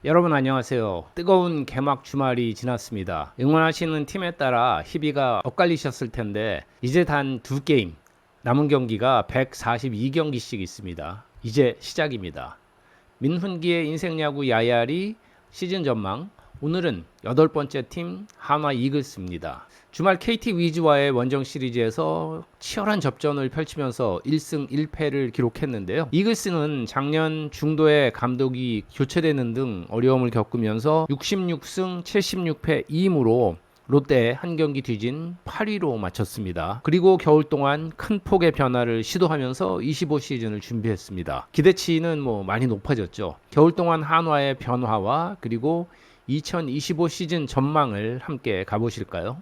여러분 안녕하세요. 뜨거운 개막 주말이 지났습니다. 응원하시는 팀에 따라 희비가 엇갈리셨을 텐데 이제 단 2게임, 남은 경기가 142경기씩 있습니다. 이제 시작입니다. 민훈기의 인생야구 야야리 시즌 전망. 오늘은 8번째 팀 한화 이글스입니다. 주말 KT 위즈와의 원정 시리즈에서 치열한 접전을 펼치면서 1승 1패를 기록했는데요. 이글스는 작년 중도에 감독이 교체되는 등 어려움을 겪으면서 66승 76패 2무로 롯데에 한 경기 뒤진 8위로 마쳤습니다. 그리고 겨울 동안 큰 폭의 변화를 시도하면서 25 시즌을 준비했습니다. 기대치는 많이 높아졌죠. 겨울 동안 한화의 변화와 그리고 2025 시즌 전망을 함께 가보실까요?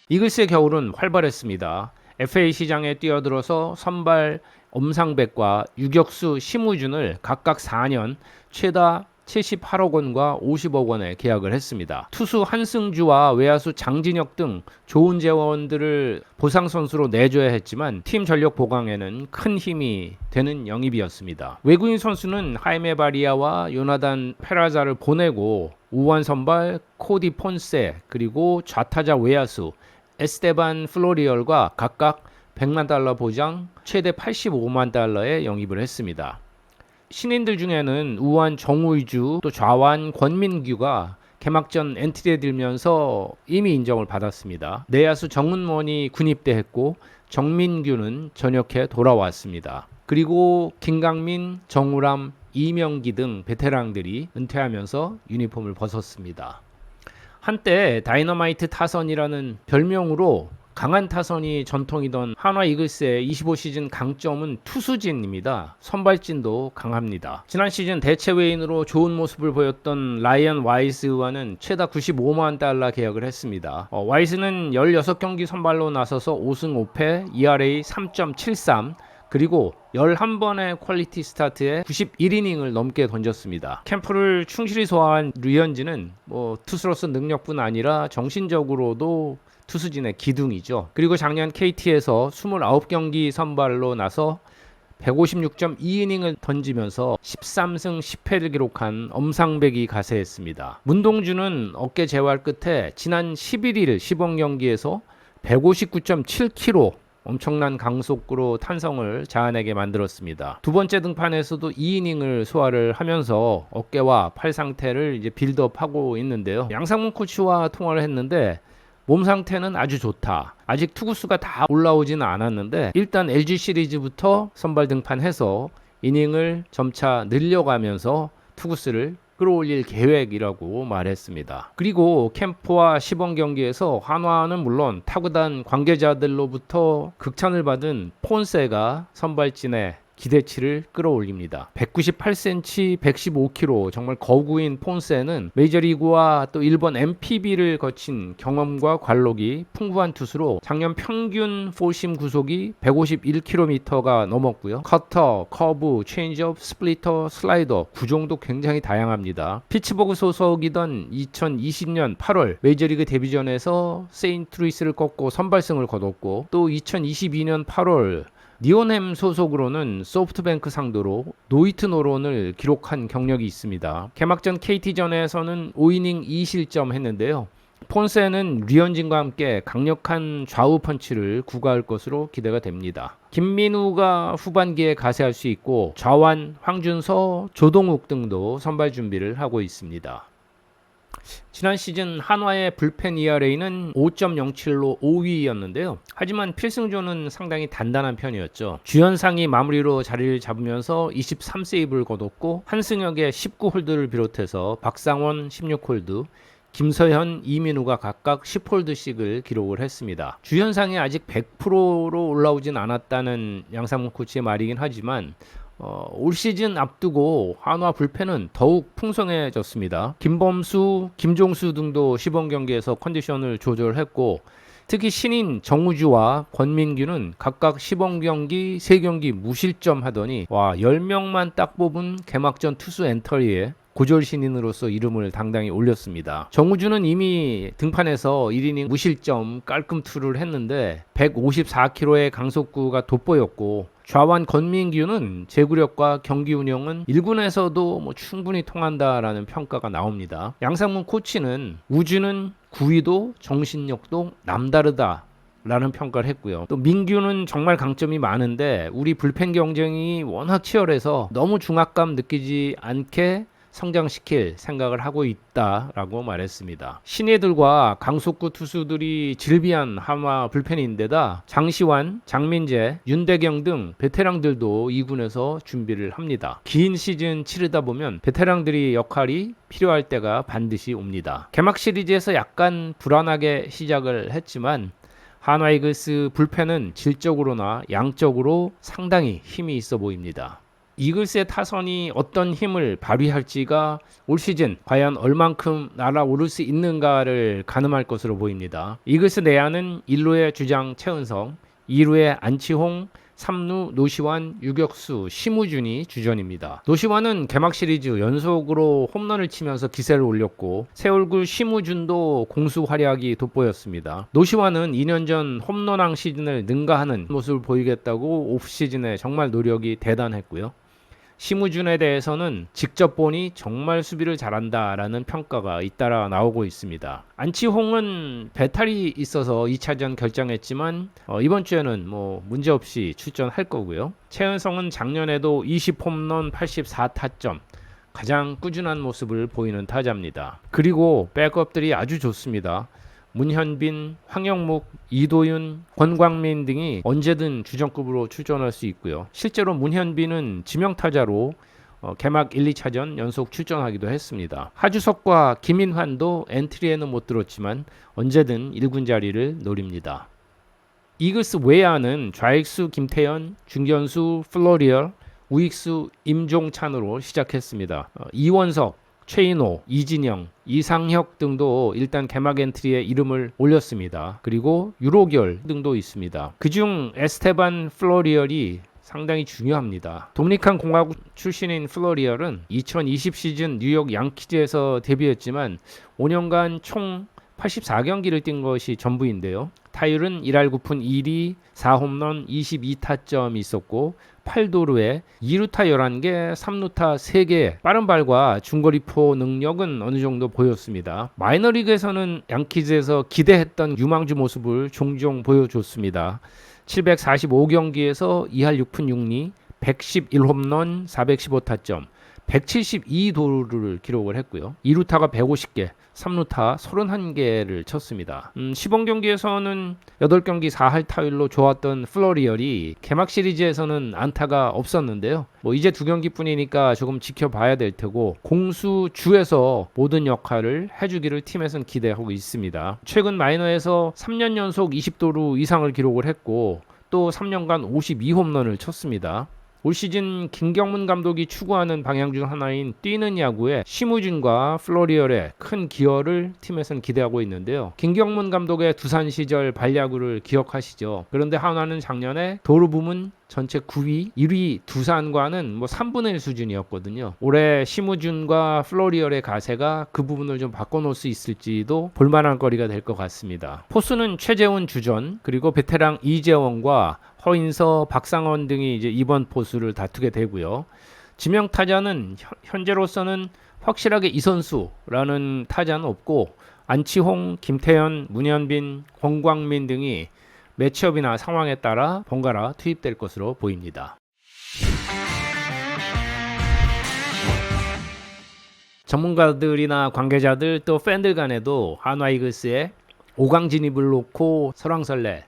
이글스의 겨울은 활발했습니다. FA 시장에 뛰어들어서 선발 엄상백과 유격수 심우준을 각각 4년 최다 78억 원과 50억 원에 계약을 했습니다. 투수 한승주와 외야수 장진혁 등 좋은 재원들을 보상 선수로 내줘야 했지만 팀 전력 보강에는 큰 힘이 되는 영입이었습니다. 외국인 선수는 하이메 바리아와 요나단 페라자를 보내고 우완 선발 코디 폰세 그리고 좌타자 외야수 에스테반 플로리얼과 각각 100만 달러 보장 최대 85만 달러에 영입을 했습니다. 신인들 중에는 우완 정우이주 또 좌완 권민규가 개막전 엔트리에 들면서 이미 인정을 받았습니다. 내야수 정은원이 군입대했고 정민규는 전역해 돌아왔습니다. 그리고 김강민, 정우람, 이명기 등 베테랑들이 은퇴하면서 유니폼을 벗었습니다. 한때 다이너마이트 타선이라는 별명으로 강한 타선이 전통이던 한화 이글스의 25 시즌 강점은 투수진입니다. 선발진도 강합니다. 지난 시즌 대체 외인으로 좋은 모습을 보였던 라이언 와이스와는 최다 95만 달러 계약을 했습니다. 와이스는 16경기 선발로 나서서 5승 5패, ERA 3.73 그리고 11번의 퀄리티 스타트에 91이닝을 넘게 던졌습니다. 캠프를 충실히 소화한 류현진은 투수로서 능력뿐 아니라 정신적으로도 투수진의 기둥이죠. 그리고 작년 KT에서 29경기 선발로 나서 156.2이닝을 던지면서 13승 10패를 기록한 엄상백이 가세했습니다. 문동주는 어깨 재활 끝에 지난 11일 시범경기에서 159.7km 엄청난 강속구로 탄성을 자아내게 만들었습니다. 두 번째 등판에서도 2이닝을 소화를 하면서 어깨와 팔 상태를 이제 빌드업하고 있는데요. 양상문 코치와 통화를 했는데 몸 상태는 아주 좋다. 아직 투구수가 다 올라오지는 않았는데 일단 LG 시리즈부터 선발 등판해서 이닝을 점차 늘려가면서 투구수를 끌어올릴 계획이라고 말했습니다. 그리고 캠프와 시범 경기에서 한화는 물론 타구단 관계자들로부터 극찬을 받은 폰세가 선발진에 기대치를 끌어올립니다. 198cm, 115kg 정말 거구인 폰세는 메이저리그와 또 일본 MPB를 거친 경험과 관록이 풍부한 투수로 작년 평균 포심 구속이 151km가 넘었고요. 커터, 커브, 체인지업, 스플리터, 슬라이더 구종도 굉장히 다양합니다. 피츠버그 소속이던 2020년 8월 메이저리그 데뷔전에서 세인트루이스를 꺾고 선발승을 거뒀고 또 2022년 8월 니온햄 소속으로는 소프트뱅크 상대로 노히트 노런을 기록한 경력이 있습니다. 개막전 KT전에서는 5이닝 2실점 했는데요. 폰세는 류현진과 함께 강력한 좌우 펀치를 구가할 것으로 기대가 됩니다. 김민우가 후반기에 가세할 수 있고 좌완, 황준서, 조동욱 등도 선발 준비를 하고 있습니다. 지난 시즌 한화의 불펜 ERA는 5.07로 5위였는데요. 하지만 필승조는 상당히 단단한 편이었죠. 주현상이 마무리로 자리를 잡으면서 23세이브를 거뒀고 한승혁의 19홀드를 비롯해서 박상원 16홀드, 김서현, 이민우가 각각 10홀드씩을 기록을 했습니다. 주현상이 아직 100%로 올라오진 않았다는 양상문 코치의 말이긴 하지만 올 시즌 앞두고 한화 불펜은 더욱 풍성해졌습니다. 김범수, 김종수 등도 시범 경기에서 컨디션을 조절했고 특히 신인 정우주와 권민규는 각각 시범 경기 3경기 무실점 하더니 10명만 딱 뽑은 개막전 투수 엔터리에 고졸 신인으로서 이름을 당당히 올렸습니다. 정우주는 이미 등판에서 1이닝 무실점 깔끔 투를 했는데 154km의 강속구가 돋보였고 좌완 권민규는 제구력과 경기 운영은 1군에서도 뭐 충분히 통한다라는 평가가 나옵니다. 양상문 코치는 우주는 구위도 정신력도 남다르다 라는 평가를 했고요. 또 민규는 정말 강점이 많은데 우리 불펜 경쟁이 워낙 치열해서 너무 중압감 느끼지 않게 성장시킬 생각을 하고 있다라고 말했습니다. 신예들과 강속구 투수들이 질비한 하나 불펜인데다 장시환, 장민재, 윤대경 등 베테랑들도 2군에서 준비를 합니다. 긴 시즌 치르다 보면 베테랑들이 역할이 필요할 때가 반드시 옵니다. 개막 시리즈에서 약간 불안하게 시작을 했지만 한화 이글스 불펜은 질적으로나 양적으로 상당히 힘이 있어 보입니다. 이글스의 타선이 어떤 힘을 발휘할지가 올 시즌 과연 얼만큼 날아오를 수 있는가를 가늠할 것으로 보입니다. 이글스 내야는 1루의 주장 최은성, 2루의 안치홍, 3루 노시환, 유격수 심우준이 주전입니다. 노시환은 개막 시리즈 연속으로 홈런을 치면서 기세를 올렸고 새 얼굴 심우준도 공수 활약이 돋보였습니다. 노시환은 2년 전 홈런왕 시즌을 능가하는 모습을 보이겠다고 오프시즌에 정말 노력이 대단했고요. 심우준에 대해서는 직접 보니 정말 수비를 잘한다라는 평가가 잇따라 나오고 있습니다. 안치홍은 배탈이 있어서 2차전 결장했지만 이번 주에는 뭐 문제없이 출전할 거고요. 최은성은 작년에도 20홈런 84타점 가장 꾸준한 모습을 보이는 타자입니다. 그리고 백업들이 아주 좋습니다. 문현빈, 황영묵, 이도윤, 권광민 등이 언제든 주전급으로 출전할 수 있고요. 실제로 문현빈은 지명타자로 개막 1, 2차전 연속 출전하기도 했습니다. 하주석과 김인환도 엔트리에는 못 들었지만 언제든 1군 자리를 노립니다. 이글스 외야는 좌익수 김태현, 중견수 플로리얼, 우익수 임종찬으로 시작했습니다. 이원석, 최인호, 이진영, 이상혁 등도 일단 개막 엔트리에 이름을 올렸습니다. 그리고 유로결 등도 있습니다. 그중 에스테반 플로리얼이 상당히 중요합니다. 도미니칸 공화국 출신인 플로리얼은 2020 시즌 뉴욕 양키즈에서 데뷔했지만 5년간 총 84경기를 뛴 것이 전부인데요. 타율은 1할 9푼 1리, 4홈런 22타점이 있었고 8도루에 2루타 11개, 3루타 3개, 빠른 발과 중거리포 능력은 어느 정도 보였습니다. 마이너리그에서는 양키즈에서 기대했던 유망주 모습을 종종 보여줬습니다. 745경기에서 2할 6푼 6리, 111홈런, 415타점, 172도루를 기록을 했고요. 2루타가 150개, 3루타 31개를 쳤습니다. 시범 경기에서는 8경기 4할 타율로 좋았던 플로리얼이 개막 시리즈에서는 안타가 없었는데요. 이제 2경기뿐이니까 조금 지켜봐야 될 테고 공수주에서 모든 역할을 해주기를 팀에서는 기대하고 있습니다. 최근 마이너에서 3년 연속 20도루 이상을 기록을 했고 또 3년간 52홈런을 쳤습니다. 올 시즌 김경문 감독이 추구하는 방향 중 하나인 뛰는 야구에 심우준과 플로리얼의 큰 기여를 팀에서는 기대하고 있는데요. 김경문 감독의 두산 시절 발야구를 기억하시죠? 그런데 한화는 작년에 도루 부문 전체 9위, 1위 두산과는 3분의 1 수준이었거든요. 올해 심우준과 플로리얼의 가세가 그 부분을 좀 바꿔놓을 수 있을지도 볼만한 거리가 될 것 같습니다. 포수는 최재훈 주전, 그리고 베테랑 이재원과 허인서, 박상원 등이 이제 이번 포수를 다투게 되고요. 지명 타자는 현재로서는 확실하게 이 선수라는 타자는 없고 안치홍, 김태현, 문현빈, 권광민 등이 매치업이나 상황에 따라 번갈아 투입될 것으로 보입니다. 전문가들이나 관계자들 또 팬들 간에도 한화 이글스의 5강 진입을 놓고 설왕설래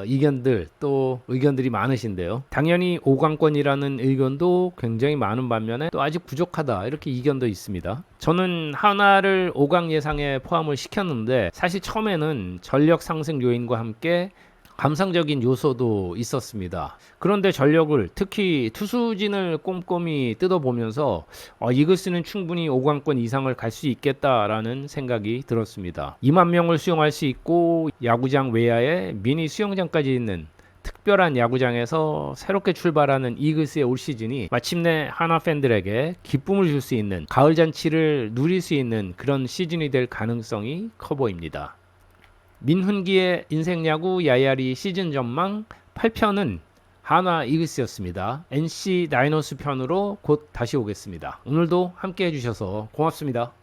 이견들 또 의견들이 많으신데요. 당연히 5강권이라는 의견도 굉장히 많은 반면에 또 아직 부족하다 이렇게 이견도 있습니다. 저는 한화를 5강 예상에 포함을 시켰는데 사실 처음에는 전력 상승 요인과 함께 감상적인 요소도 있었습니다. 그런데 전력을 특히 투수진을 꼼꼼히 뜯어보면서 이글스는 충분히 5강권 이상을 갈 수 있겠다라는 생각이 들었습니다. 2만 명을 수용할 수 있고 야구장 외야에 미니 수영장까지 있는 특별한 야구장에서 새롭게 출발하는 이글스의 올 시즌이 마침내 한화 팬들에게 기쁨을 줄 수 있는 가을 잔치를 누릴 수 있는 그런 시즌이 될 가능성이 커 보입니다. 민훈기의 인생야구 야야리 시즌 전망 8편은 한화 이글스였습니다. NC 다이노스 편으로 곧 다시 오겠습니다. 오늘도 함께 해주셔서 고맙습니다.